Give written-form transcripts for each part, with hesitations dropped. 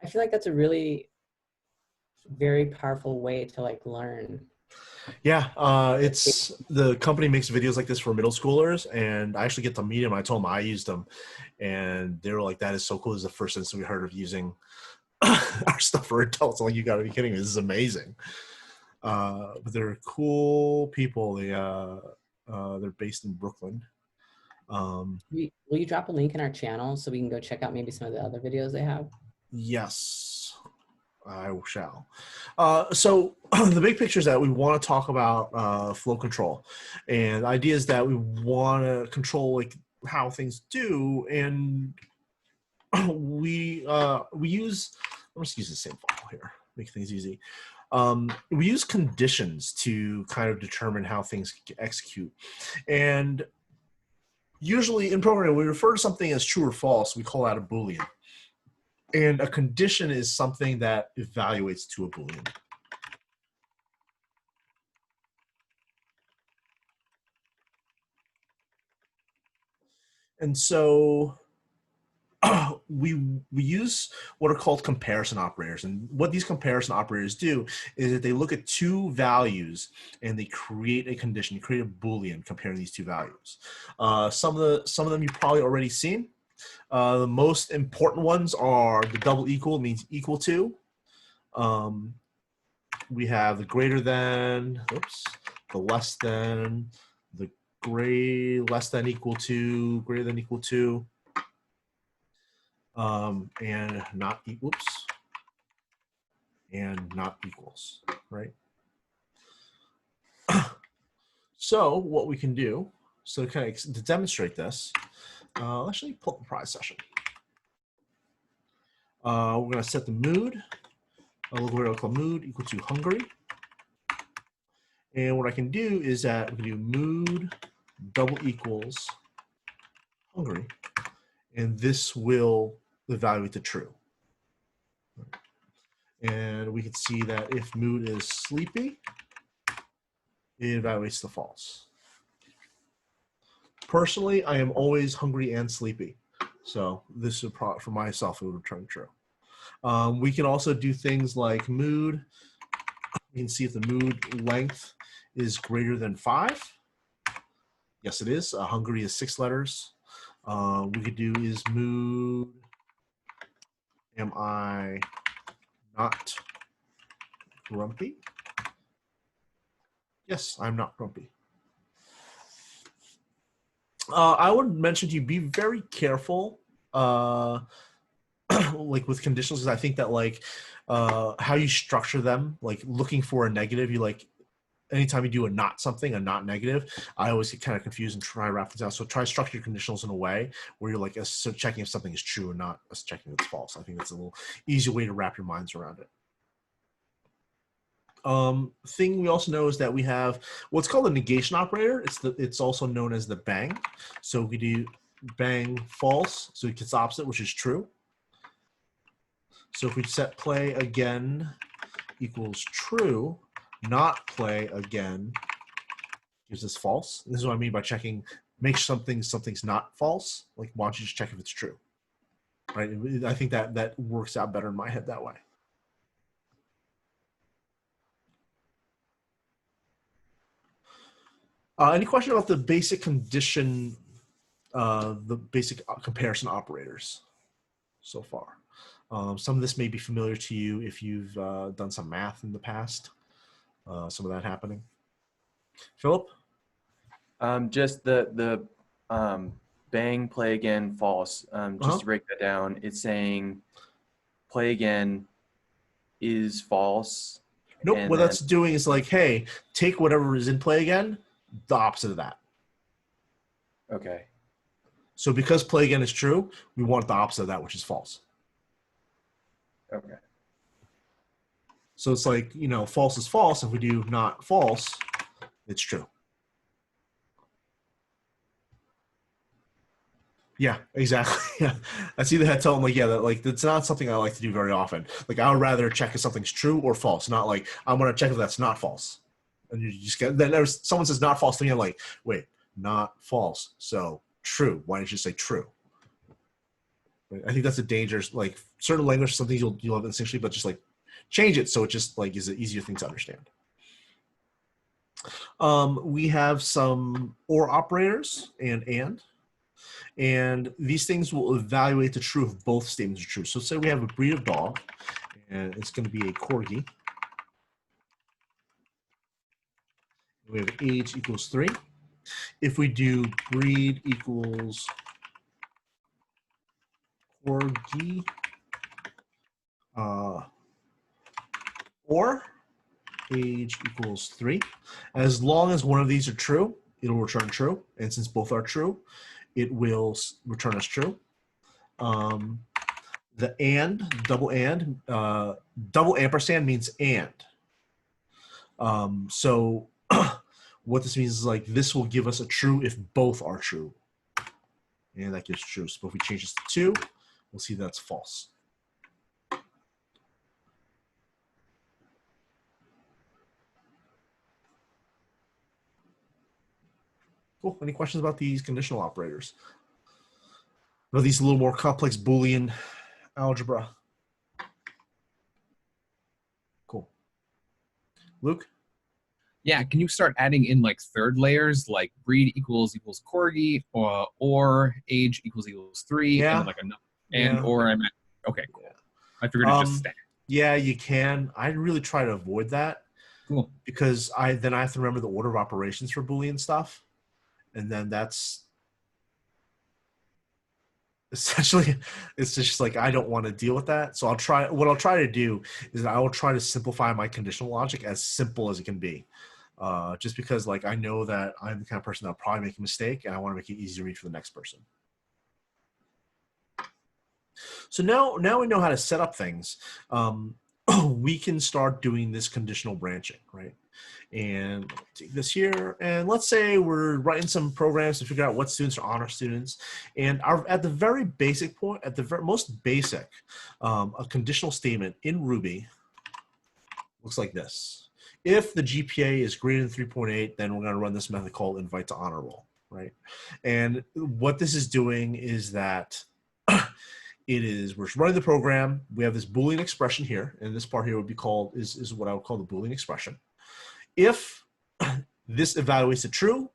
I feel like that's a really very powerful way to like learn. Yeah, it's the company makes videos like this for middle schoolers, and I actually get to meet them. I told them I used them, and they were like, "That is so cool! This is the first instance we heard of using our stuff for adults." I'm like, you got to be kidding me! This is amazing. But they're cool people. They're based in Brooklyn. Will you drop a link in our channel so we can go check out maybe some of the other videos they have? Yes, I shall. So the big picture is that we want to talk about flow control, and the idea is that we want to control like how things do, and we use. I'm just use the same file here, make things easy. We use conditions to kind of determine how things execute, and usually in programming, we refer to something as true or false. We call that a Boolean. And a condition is something that evaluates to a Boolean. And so we use what are called comparison operators. And what these comparison operators do is that they look at two values and they create a condition, create a Boolean comparing these two values. Some of them you've probably already seen. The most important ones are the double equal, means equal to. We have the greater than, oops, the less than, the less than equal to, greater than equal to, and not, oops, and not equals, right? So what we can do, so kind of to demonstrate this, let's actually pull up the prize session. We're going to set the mood, a little bit called mood equal to Hungary. And what I can do is that we can do mood double equals Hungary, and this will evaluate to true. And we can see that if mood is sleepy, it evaluates to false. Personally, I am always hungry and sleepy. So this would probably, for myself, it would return true. We can also do things like mood. We can see if the mood length is greater than 5. Yes, it is. Hungry is 6 letters. We could do is mood, am I not grumpy? Yes, I'm not grumpy. I would mention to you, be very careful like with conditionals, because I think that like how you structure them, like looking for a negative, you like anytime you do a not something, a not negative, I always get kind of confused and try to wrap things out. So try to structure your conditionals in a way where you're like checking if something is true and not checking if it's false. I think that's a little easier way to wrap your minds around it. Thing we also know is that we have what's called a negation operator. It's also known as the bang. So we do bang false, so it gets opposite, which is true. So if we set play again equals true, not play again gives us false. This is what I mean by checking, make something's not false. Like, why don't you just check if it's true, right? I think that works out better in my head that way. Any question about the basic condition, the basic comparison operators so far? Some of this may be familiar to you if you've done some math in the past. Some of that happening. Philip? Just the bang, play again, false. Just to break that down, it's saying play again is false. Nope, what that's doing is like, hey, take whatever is in play again, the opposite of that. Okay. So because play again is true, we want the opposite of that, which is false. Okay. So it's like, you know, false is false. If we do not false, it's true. Yeah, exactly. Yeah, that's either had to tell them like, yeah, that like that's not something I like to do very often. Like I would rather check if something's true or false, not like I'm gonna check if that's not false. And you just get then there's someone says not false to me. I'm like, wait, not false. So true. Why didn't you say true? Right? I think that's a danger. Like certain language, some things you'll have instinctually, but just like change it so it just like is an easier thing to understand. We have some OR operators and these things will evaluate the truth if both statements are true. So say we have a breed of dog, and it's going to be a corgi. We have age equals 3. If we do breed equals corgi, or age equals 3, as long as one of these are true, it'll return true. And since both are true, it will return us true. The double ampersand means and. So what this means is like this will give us a true if both are true. And that gives true. So if we change this to 2, we'll see that's false. Cool. Any questions about these conditional operators? Are these a little more complex Boolean algebra? Cool. Luke? Yeah, can you start adding in like third layers, like breed equals corgi, or age equals 3, Yeah. and then like or I'm at, okay, cool. Yeah. I figured it just stacked. Yeah, you can. I really try to avoid that. Cool. Because then I have to remember the order of operations for Boolean stuff. And then that's essentially, it's just like, I don't want to deal with that. So what I'll try to do is I will try to simplify my conditional logic as simple as it can be. Just because like, I know that I'm the kind of person that'll probably make a mistake and I want to make it easy to read for the next person. So now we know how to set up things. We can start doing this conditional branching, right? And take this here, and let's say we're writing some programs to figure out what students are honor students. And at the very basic point, at the most basic, a conditional statement in Ruby looks like this. If the GPA is greater than 3.8, then we're going to run this method called invite to honor roll, right? And what this is doing is that we're running the program. We have this Boolean expression here, and this part here would be called is what I would call the Boolean expression. If this evaluates it true,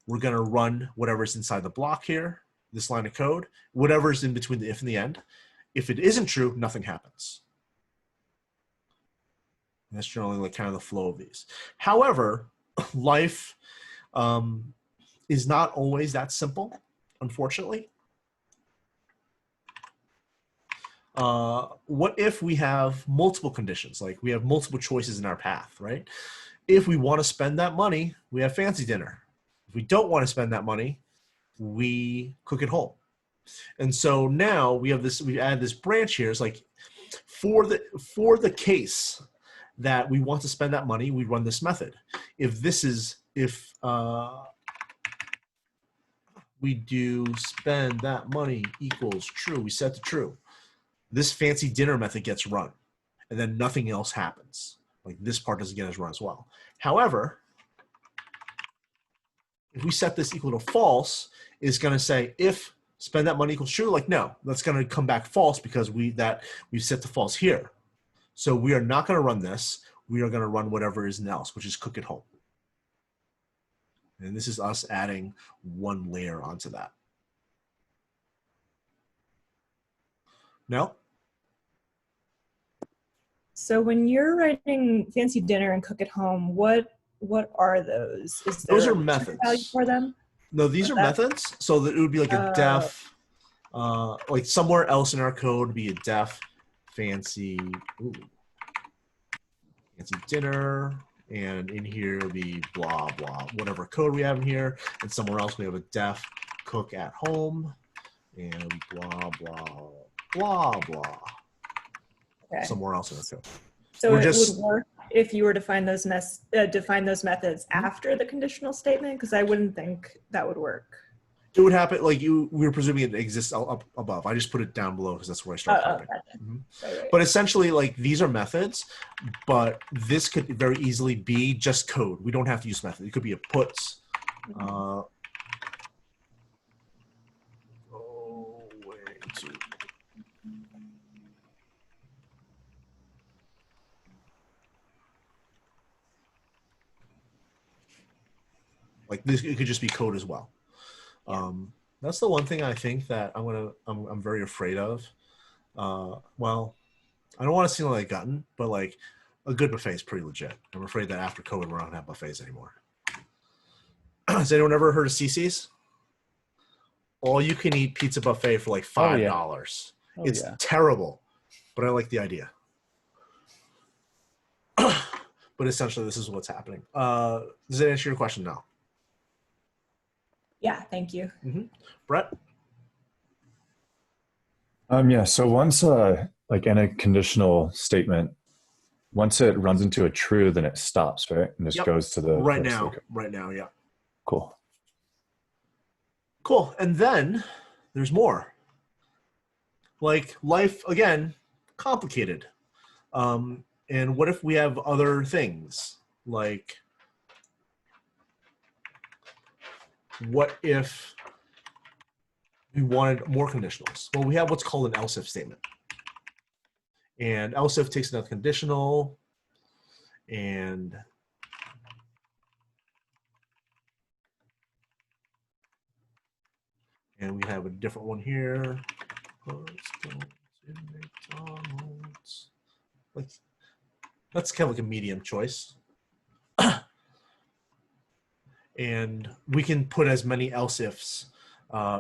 we're going to run whatever's inside the block here, this line of code, whatever's in between the if and the end. If it isn't true, nothing happens. And that's generally like kind of the flow of these. However, life is not always that simple, unfortunately. What if we have multiple conditions? Like we have multiple choices in our path, right? If we want to spend that money, we have fancy dinner. If we don't want to spend that money, we cook at home. And so now we add this branch here. It's like for the case that we want to spend that money, we run this method. If we do spend that money equals true, we set to true. This fancy dinner method gets run, and then nothing else happens. Like this part doesn't get as run as well. However, if we set this equal to false, it's going to say if spend that money equals true, like no, that's going to come back false because we've set to false here. So we are not going to run this. We are going to run whatever is else, which is cook at home. And this is us adding one layer onto that. Now? So when you're writing fancy dinner and cook at home, what are those? Those are methods. Value for them? No, these are methods. So that it would be like a def, like somewhere else in our code would be a def fancy dinner, and in here would be blah blah whatever code we have in here, and somewhere else we have a def cook at home, and blah blah blah blah. Okay. Somewhere else in the code. So would work if you were to define those methods after the conditional statement, because I wouldn't think that would work. It would happen like we were presuming it exists up above. I just put it down below because that's where I started typing. Gotcha. Right. But essentially, like these are methods, but this could very easily be just code. We don't have to use method. It could be a puts. Like this, it could just be code as well. That's the one thing I think that I'm very afraid of. Well, I don't want to seem like Gutton, but like a good buffet is pretty legit. I'm afraid that after COVID, we're not gonna have buffets anymore. Has anyone ever heard of CC's? All you can eat pizza buffet for like $5. It's terrible, but I like the idea. But essentially, this is what's happening. Does that answer your question now? Yeah, thank you. Brett? Yeah, so once like in a conditional statement, once it runs into a true, then it stops, right? And just goes to the right next now. loop. Right now, yeah. Cool. Cool. And then there's more. Like life, again, complicated. And what if we have other things? Like, what if we wanted more conditionals? Well, we have what's called an else if statement. And else if takes another conditional, and we have a different one here. McDonald's. Like, that's kind of like a medium choice. And we can put as many else ifs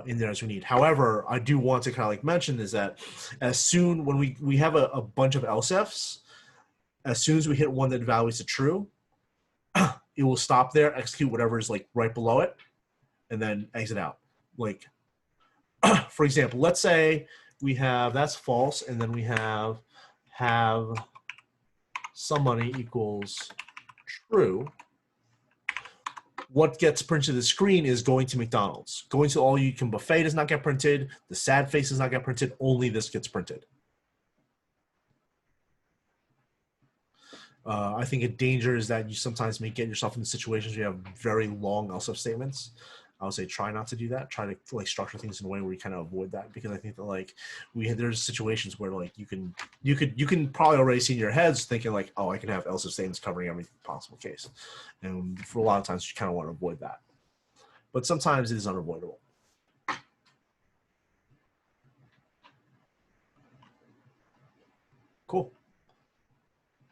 in there as we need. However, I do want to kind of like mention is that as soon when we have a bunch of else ifs, as soon as we hit one that values a true, it will stop there, execute whatever is like right below it, and then exit out. Like, for example, let's say we have that's false, and then we have some money equals true. What gets printed to the screen is going to McDonald's. Going to all you can buffet does not get printed. The sad face does not get printed. Only this gets printed. I think a danger is that you sometimes may get yourself into situations where you have very long else if statements. I would say try not to do that. Try to like structure things in a way where you kind of avoid that, because I think that like there's situations where like you can probably already see in your heads thinking like, oh, I can have else if statements covering every possible case, and for a lot of times you kind of want to avoid that, but sometimes it is unavoidable. Cool.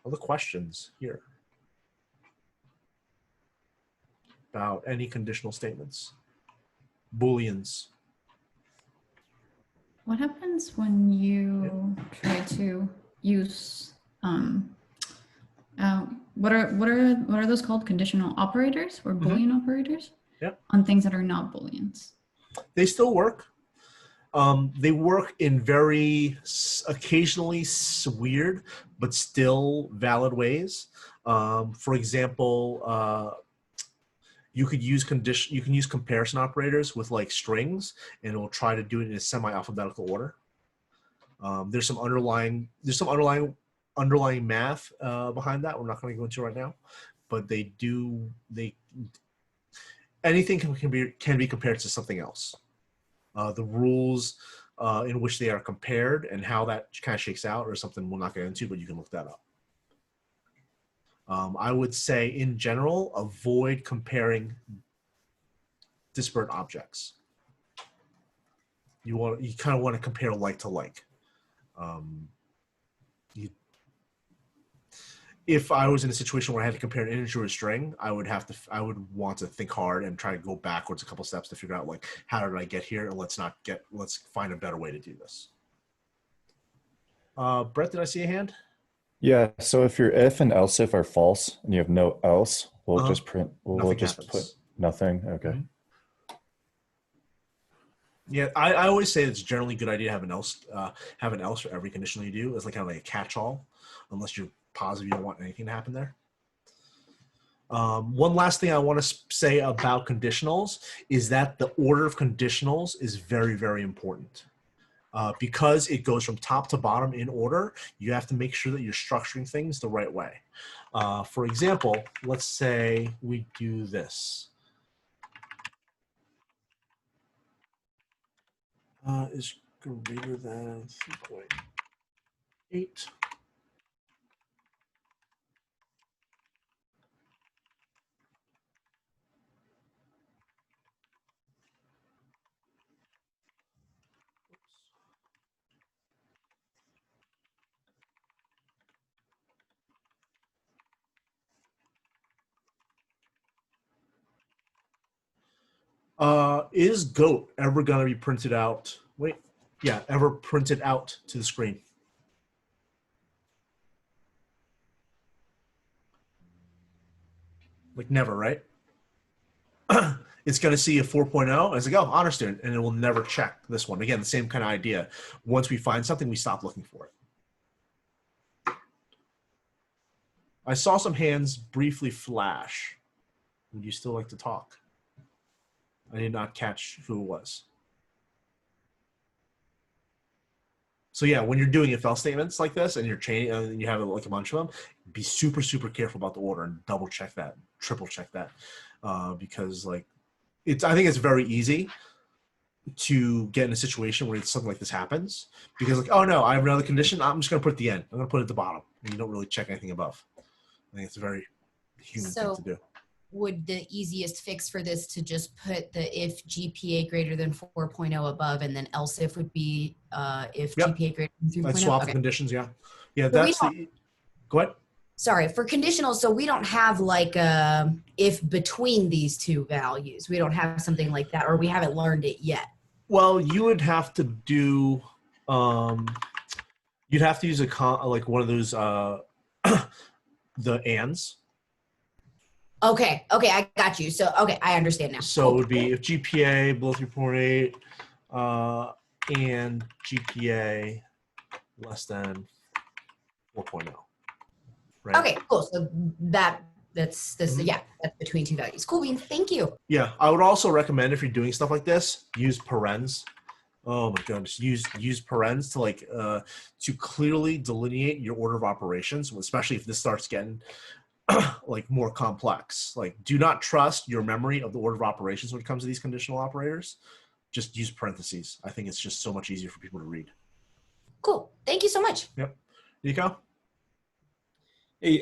Other questions here about any conditional statements? Booleans. What happens when you try to use what are those called? Conditional operators or Boolean operators? Yep. On things that are not Booleans. They still work. They work in very occasionally weird but still valid ways. For example, you can use comparison operators with like strings, and it will try to do it in a semi-alphabetical order. There's some underlying math behind that. We're not going to go into right now, but anything can be compared to something else. The rules in which they are compared and how that kind of shakes out are something we'll not get into, but you can look that up. I would say, in general, avoid comparing disparate objects. You kind of want to compare like to like. If I was in a situation where I had to compare an integer to a string, I would want to think hard and try to go backwards a couple steps to figure out like, how did I get here? And let's find a better way to do this. Brett, did I see a hand? Yeah, so if your if and else if are false and you have no else, we'll just print, we'll just put nothing. Okay. Mm-hmm. Yeah, I always say it's generally a good idea to have an else for every conditional you do. It's like kind of like a catch-all, unless you're positive you don't want anything to happen there. One last thing I want to say about conditionals is that the order of conditionals is very, very important. Because it goes from top to bottom in order, you have to make sure that you're structuring things the right way. For example, let's say we do this. Is greater than 3.8. Is goat ever going to be printed out? Wait, yeah, ever printed out to the screen? Like never, right? It's going to see a 4.0 as like, oh, honor student, and it will never check this one. Again, the same kind of idea. Once we find something, we stop looking for it. I saw some hands briefly flash. Would you still like to talk? I did not catch who it was. So yeah, when you're doing if else statements like this and you're chaining and you have like a bunch of them, be super, super careful about the order and double check that, triple check that. Because like I think it's very easy to get in a situation where something like this happens because like, oh no, I have another condition. I'm just going to put it at the end. I'm going to put it at the bottom. And you don't really check anything above. I think it's a very human thing to do. Would the easiest fix for this to just put the if GPA greater than 4.0 above, and then else if would be if GPA greater than 3.0? I'd swap the conditions, yeah. Yeah, that's the, go ahead. Sorry, for conditional, so we don't have like a if between these two values. We don't have something like that, or we haven't learned it yet. Well, you would have to do, you'd have to use like one of those, the ands. Okay, I got you. So, okay, I understand now. So it would be if GPA below 3.8 and GPA less than 4.0. Right? Okay, cool. So that's between two values. Cool beans. Thank you. Yeah, I would also recommend if you're doing stuff like this, use parens. Oh my goodness, use parens to like to clearly delineate your order of operations, especially if this starts getting like more complex. Like, do not trust your memory of the order of operations when it comes to these conditional operators. Just use parentheses. I think it's just so much easier for people to read. Cool. Thank you so much. Yep. Nico? Hey,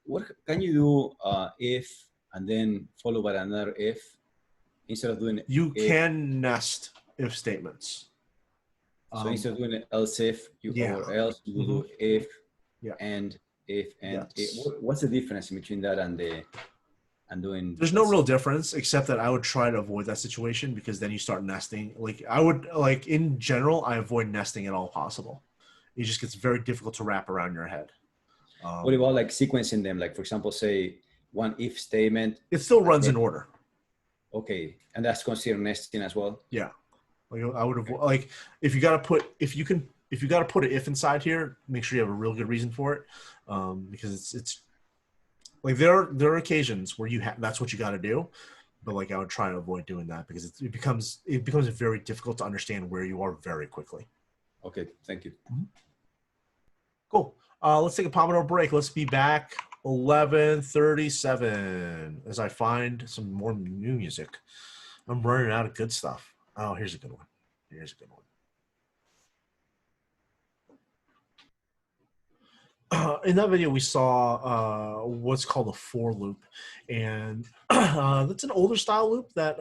what can you do if and then follow by another if instead of doing You if, can nest if statements. so instead of doing else if or else you will do if and if and yes. What's the difference between that and doing? There's no real difference except that I would try to avoid that situation because then you start nesting. Like I would like in general, I avoid nesting at all possible. It just gets very difficult to wrap around your head. What about like sequencing them? Like for example, say one if statement. It still runs in order. Okay, and that's considered nesting as well. Yeah, like I would have like if you got to put an if inside here, make sure you have a real good reason for it, because it's like there are occasions where that's what you got to do, but like I would try to avoid doing that because it becomes very difficult to understand where you are very quickly. Okay, thank you. Cool. Let's take a Pomodoro break. Let's be back 11:37 as I find some more new music. I'm running out of good stuff. Oh, here's a good one. In that video, we saw what's called a for loop, and that's an older style loop that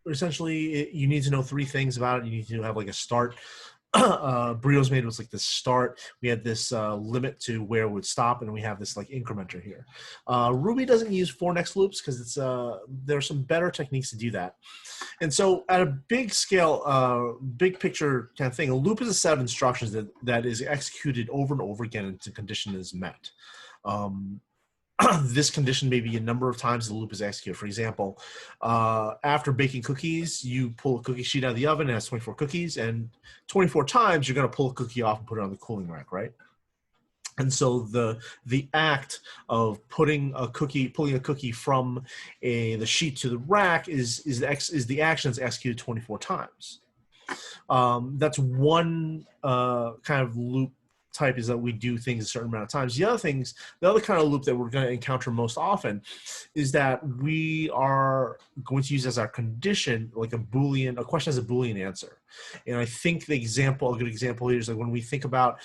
essentially you need to know three things about it. You need to have like a start. Burritos made was like this start. We had this limit to where it would stop, and we have this like incrementer here. Ruby doesn't use for next loops because it's there are some better techniques to do that. And so at a big scale, big picture kind of thing, a loop is a set of instructions that is executed over and over again until the condition is met. This condition may be a number of times the loop is executed. For example, after baking cookies, you pull a cookie sheet out of the oven, it has 24 cookies, and 24 times you're going to pull a cookie off and put it on the cooling rack, right? And so the act of pulling a cookie from the sheet to the rack is the action that's executed 24 times. That's one kind of loop type, is that we do things a certain amount of times. The other kind of loop that we're going to encounter most often is that we are going to use as our condition like a question as a Boolean answer. And I think a good example here is like when we think about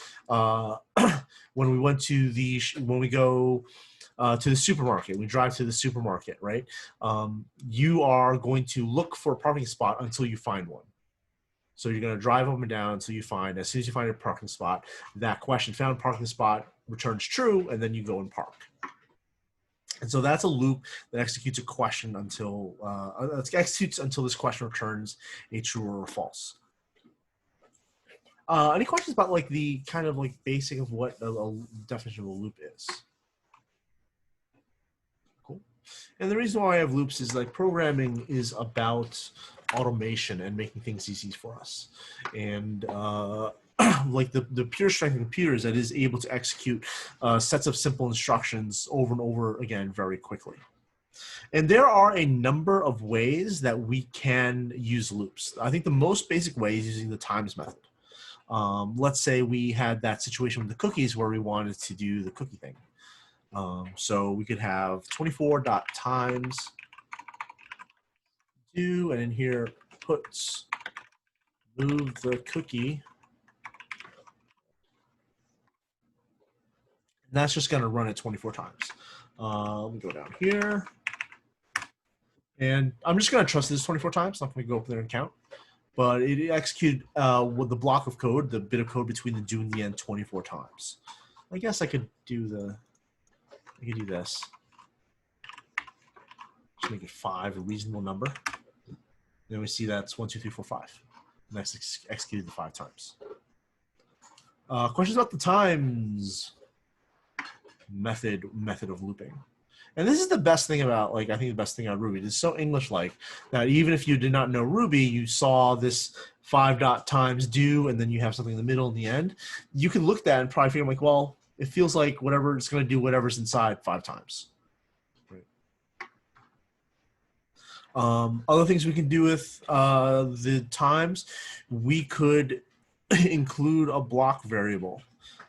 when we go to the supermarket, we drive to the supermarket, right? You are going to look for a parking spot until you find one. So you're going to drive up and down until you find, as soon as you find a parking spot, that question found parking spot returns true, and then you go and park. And so that's a loop that executes a question until this question returns a true or a false. Any questions about like the kind of like basic of what a definition of a loop is? Cool. And the reason why I have loops is like programming is about automation and making things easy for us. And like the pure strength of the computer is that it is able to execute sets of simple instructions over and over again very quickly. And there are a number of ways that we can use loops. I think the most basic way is using the times method. Let's say we had that situation with the cookies where we wanted to do the cookie thing. So we could have 24.times do, and in here puts move the cookie. And that's just going to run it 24 times. Let me go down here. And I'm just going to trust this 24 times. I'm not going to go up there and count. But it executed with the block of code, the bit of code between the do and the end 24 times. I guess I could do this. Just make it 5, a reasonable number. Then we see that's 1, 2, 3, 4, 5. And that's executed the 5 times. Questions about the times method of looping. And this is the best thing about, like, I think the best thing about Ruby. It's so English-like that even if you did not know Ruby, you saw this 5.times do, and then you have something in the middle and the end. You can look at that and probably feel like, well, it feels like whatever it's going to do whatever's inside 5 times. Right. Other things we can do with the times, we could include a block variable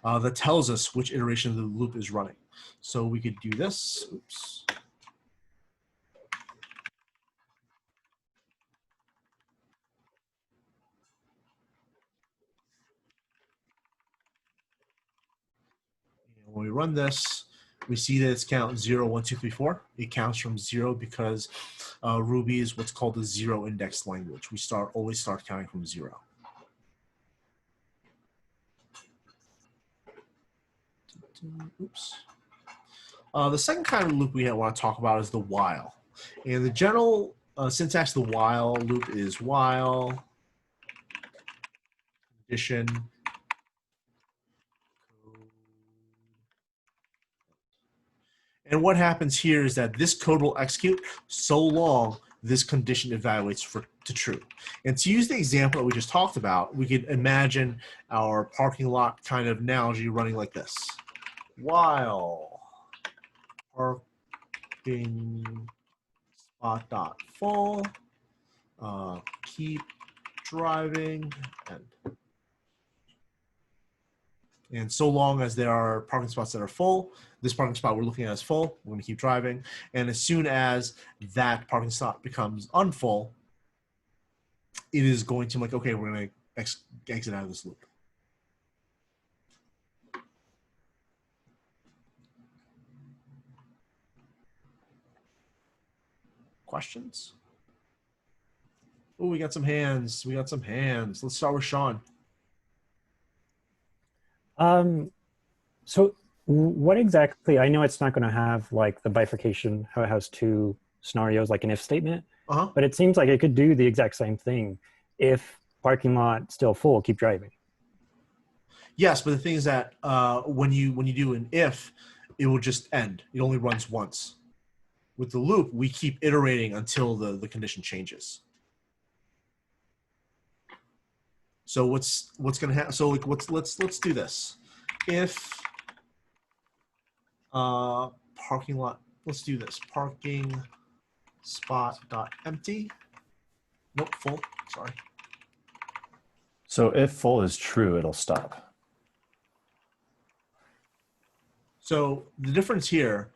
that tells us which iteration of the loop is running. So we could do this. Oops. And when we run this, we see that it's count 0, 1, 2, 3, 4. It counts from 0 because Ruby is what's called a zero index language. We always start counting from 0. Oops. The second kind of loop we want to talk about is the while. And the general syntax of the while loop is while condition code. And what happens here is that this code will execute so long this condition evaluates to true. And to use the example that we just talked about, we could imagine our parking lot kind of analogy running like this. While parking spot dot full, keep driving, and so long as there are parking spots that are full, this parking spot we're looking at is full, we're going to keep driving, and as soon as that parking spot becomes unfull, it is going to like, okay, we're going to exit out of this loop. Questions? Oh, we got some hands. Let's start with Sean. So what exactly, I know it's not going to have like the bifurcation, how it has 2 scenarios like an if statement, but it seems like it could do the exact same thing. If parking lot still full, keep driving. Yes, but the thing is that when you do an if, it will just end. It only runs once. With the loop, we keep iterating until the condition changes. So what's going to happen? So like let's do this. If parking lot, let's do this. Parking spot dot empty. Nope, full. Sorry. So if full is true, it'll stop. So the difference here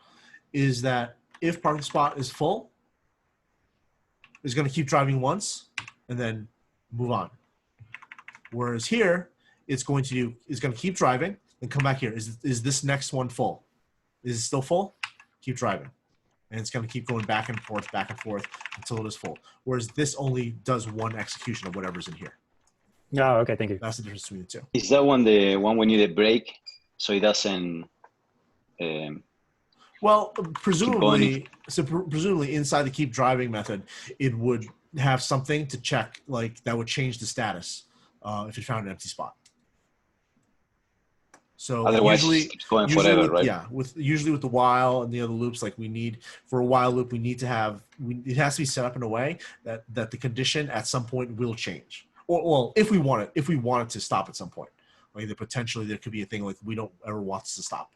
is that if parking spot is full, it's going to keep driving once and then move on. Whereas here, it's going to keep driving and come back here. Is this next one full? Is it still full? Keep driving. And it's going to keep going back and forth until it is full. Whereas this only does one execution of whatever's in here. Oh, okay, thank you. That's the difference between the two. Is that one the one we need a break so it doesn't Well, going. presumably inside the keep driving method, it would have something to check, like that would change the status if it found an empty spot. So Otherwise, usually, it keeps going forever, with, right? yeah, usually with the while and the other loops, like we need for a while loop, we need to have it has to be set up in a way that the condition at some point will change, or well, if we want it to stop at some point, like potentially there could be a thing like we don't ever want this to stop.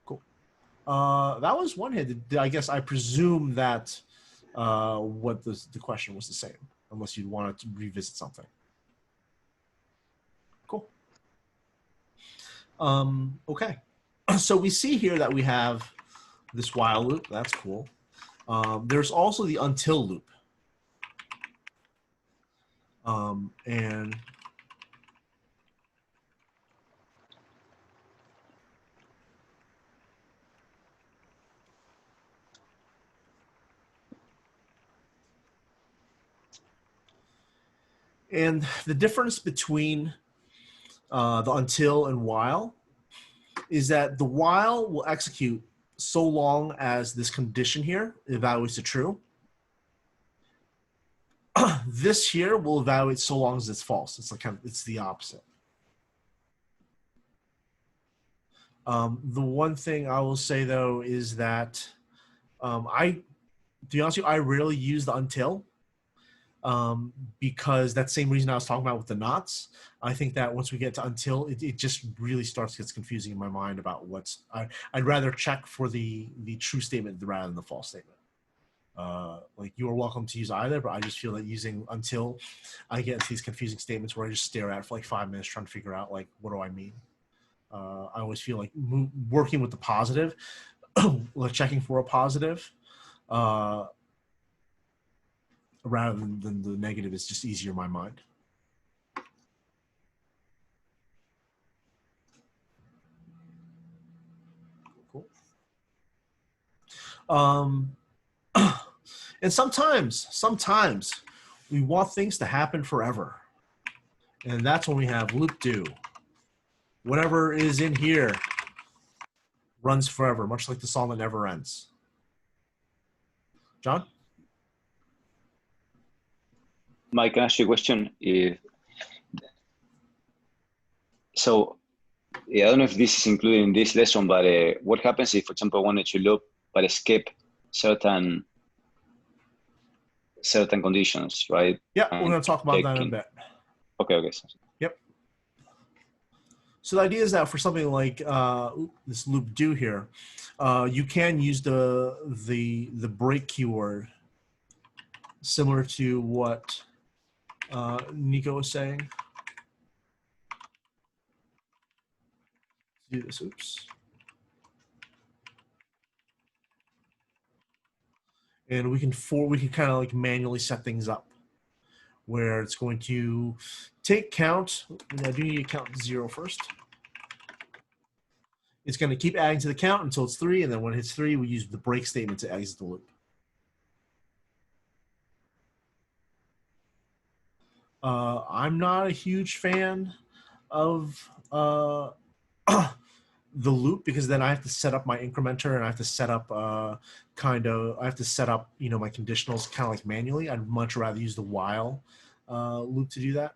Cool. That was one hit. I guess I presume that what the question was the same, unless you wanted to revisit something. Cool. Okay. So we see here that we have this while loop. That's cool. There's also the until loop. And the difference between the until and while is that the while will execute so long as this condition here evaluates to true. This here will evaluate so long as it's false. It's like it's the opposite. The one thing I will say though is that to be honest with you, I rarely use the until. Because that same reason I was talking about with the knots, I think that once we get to until, it just really gets confusing in my mind about I'd rather check for the true statement rather than the false statement. Like you are welcome to use either, but I just feel that using until, I get into these confusing statements where I just stare at it for like 5 minutes trying to figure out like, what do I mean? I always feel like working with the positive, like checking for a positive, rather than the negative is just easier in my mind. Cool. And sometimes we want things to happen forever. And that's when we have loop do. Whatever is in here runs forever, much like the song that never ends. John? Mike, can I ask you a question? So, I don't know if this is included in this lesson, but what happens if, for example, I wanted to loop but skip certain conditions, right? Yeah, we're going to talk about that in a bit. Okay. Yep. So the idea is that for something like this loop do here, you can use the break keyword, similar to what Nico was saying. Do this. Oops. And we can kind of like manually set things up where it's going to take count. I do need to count 0 first. It's going to keep adding to the count until it's 3, and then when it hits 3, we use the break statement to exit the loop. I'm not a huge fan of the loop because then I have to set up my incrementer and I have to set up my conditionals kind of like manually. I'd much rather use the while loop to do that.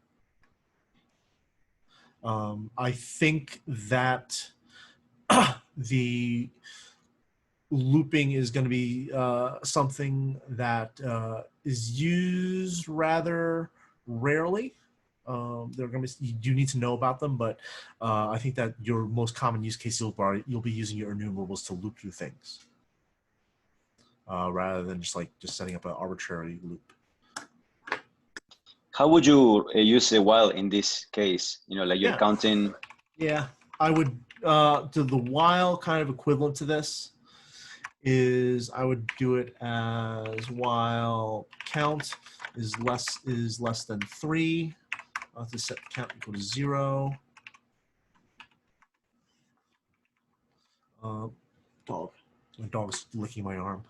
I think that the looping is going to be something that is used rather rarely. You do need to know about them, but I think that your most common use case you'll be using your enumerables to loop through things rather than just setting up an arbitrary loop. How would you use a while in this case? Like you're counting. Yeah, I would do the while kind of equivalent to this is I would do it as while count is less than 3. I'll have to set count equal to 0. Dog. My dog's licking my arm.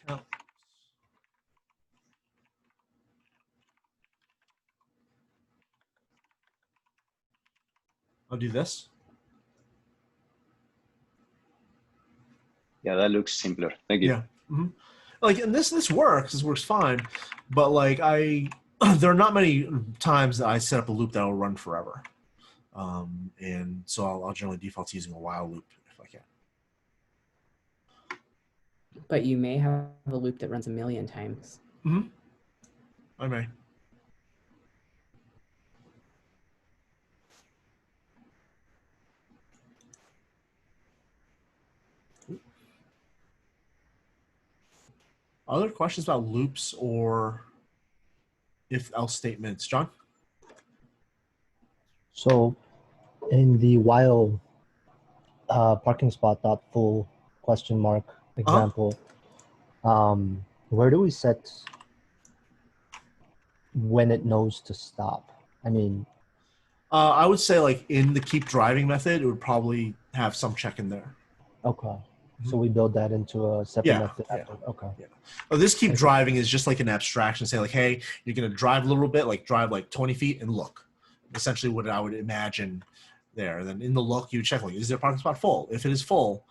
Count. I'll do this. Yeah, that looks simpler. Thank you. Yeah. Mm-hmm. Like, and this works. This works fine, but like there are not many times that I set up a loop that will run forever, and so I'll generally default to using a while loop if I can. But you may have a loop that runs 1,000,000 times. Mm-hmm. I may. Other questions about loops or if-else statements, John? So in the while parking spot dot full question mark example, where do we set when it knows to stop? I mean, I would say like in the keep driving method, it would probably have some check in there. okay. So we build that into a separate method after. Okay. Yeah. Oh, this keep driving is just like an abstraction. Say like, hey, you're gonna drive a little bit, like drive like 20 feet and look. Essentially, what I would imagine there. Then in the look, you check like, is their parking spot full? If it is full,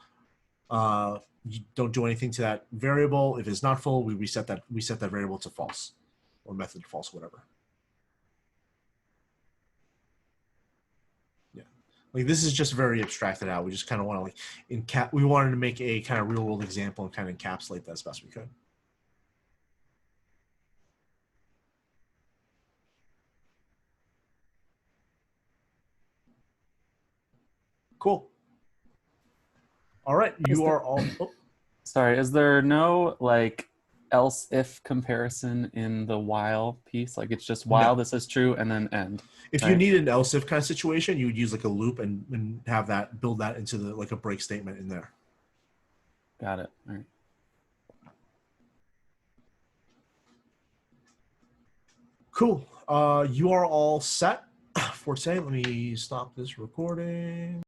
you don't do anything to that variable. If it's not full, we set that variable to false, or method to false, whatever. Like this is just very abstracted out. We just kind of want to like we wanted to make a kind of real world example and kind of encapsulate that as best we could. Cool. All right, you are all. Oh. Sorry, is there no like else if comparison in the while piece? Like it's just while this is true and then end. If you need an else if kind of situation, you would use like a loop and have that build that into the like a break statement in there. Got it. All right. Cool. You are all set for today. Let me stop this recording.